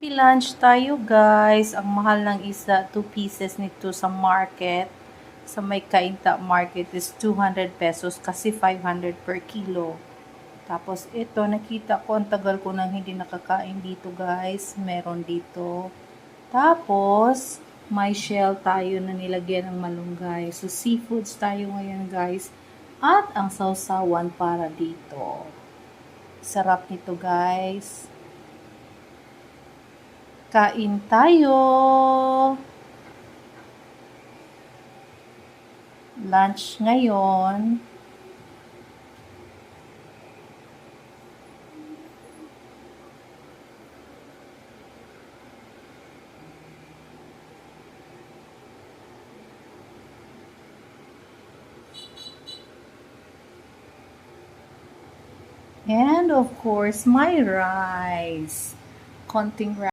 Lunch tayo guys. Ang mahal ng isda, 2 pieces nito sa market. Sa may Kainta market is 200 pesos kasi 500 per kilo. Tapos ito, nakita ko, ang tagal ko nang hindi nakakain dito guys. Meron dito. Tapos, may shell tayo na nilagyan ng malunggay. So, seafoods tayo ngayon guys. At ang sausawan para dito. Sarap nito guys. Kain tayo! Lunch ngayon. And of course, my rice. Konting rice.